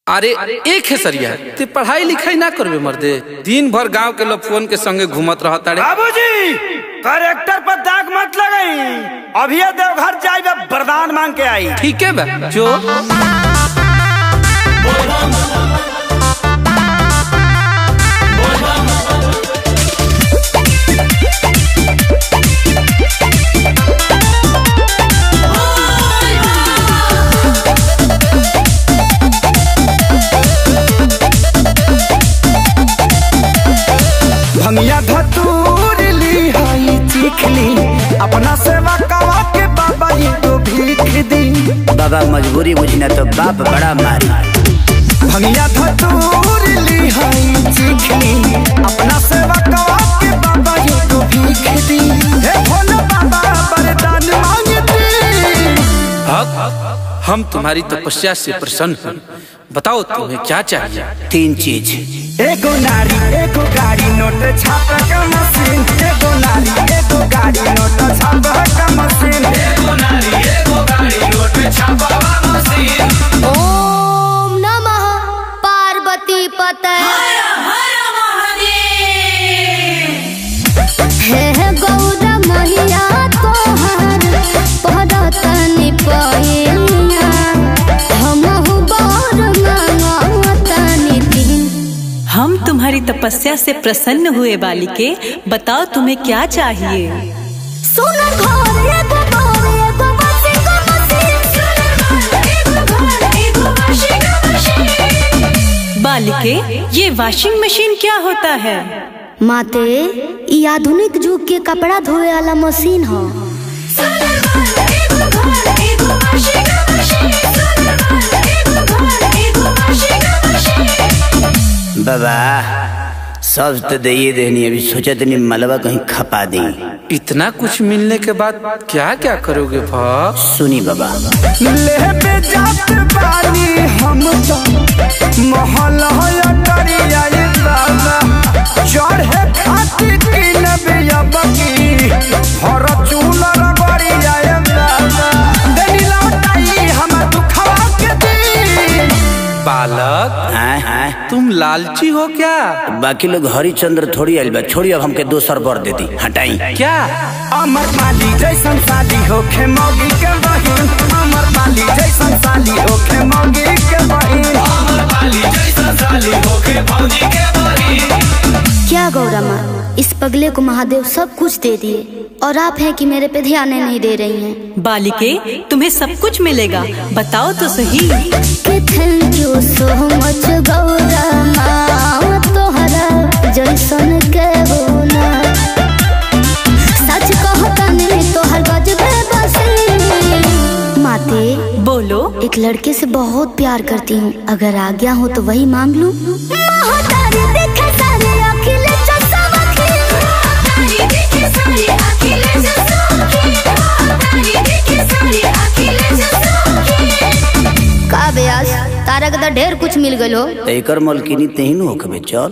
अरे एक है सरिया ते पढ़ाई लिखाई ना करबे मर्दे, दिन भर गांव के लोग फोन के संगे घूमत रहता रे। बाबूजी करेक्टर पर दाग मत लगाई, अभी देवघर जाइबे वरदान मांग के आई। ठीक है बे जो भंगिया धतूर ली हाई चीख ली, अपना सेवा कवा के बाबा ये तो भीख दी। बाबा मजबूरी बुझना तो बाप बड़ा मारी। भंगिया धतूर ली हाई चीख ली, अपना सेवा कवा के बाबा ये तो भीख दी। हे भोले बाबा वरदान मांगते। हम तुम्हारी तपस्या से प्रसन्न हैं, बताओ तुम्हें क्या चाहिए? 3 चीज। एगो नारी एगो गाड़ी नोट छापा का मशीन, एगो नारी एगो गाड़ी नोट छापा का मशीन, एगो नारी एगो गाड़ी नोट छापा का मशीन। ओम नमः पार्वती पते हे गौरा मैया तोहर पदतनि पयिया, हमहु बर मांगतनि दिन। हम तुम्हारी तपस्या से प्रसन्न हुए बालिके, बताओ तुम्हें क्या चाहिए? सोना घर एगो घर एगो वाशिंग मशीन, सोना घर एगो घर एगो वाशिंग मशीन। बालिके ये वॉशिंग मशीन क्या होता है? माते ई आधुनिक युग के कपड़ा धोए वाला मशीन है। सोना घर एगो घर एगो वाशिंग मशीन, सोना घर एगो घर एगो वाशिंग मशीन। बाबा सब तो दे देनी, अभी सोचा तनी मलबा कहीं खपा दी। इतना कुछ मिलने के बाद क्या क्या करोगे भा? सुनी बाबा लेबे जात बानी हम तो महल डरिया बाबा, चढ़े खातिर किनबे अबकी हर चूल रगड़िया बाबा, देनी लौटाई हम दुखवा के दी। बालक तुम लालची हो क्या? बाकी लोग हरिचंद्र थोड़ी आइल बा, छोड़ी अब हमके दोसर बर दे दी, हटाई। क्या अमर पाली जैसन साली होखे मौगी के बहिन, अमर पाली जैसन साली होखे मौगी के बहिन, अमर पाली जैसन साली होखे मौगी के बहिन। क्या गौरा माँ, इस पगले को महादेव सब कुछ दे दिए और आप हैं कि मेरे पे ध्यान नहीं दे रही हैं। बालिके तुम्हें सब कुछ मिलेगा, बताओ तो सही। Thank you so much Gaura माँ, तोहरा जैसन के होना सच कहता नहीं तोहर गजबे बसी। माते बोलो। एक लड़के से बहुत प्यार करती हूँ, अगर आज्ञा हो तो वही मांग लूं। का ब्यास तारा के ढेर कुछ मिल गलो। एकर मलकिनी तेहनु होके चल।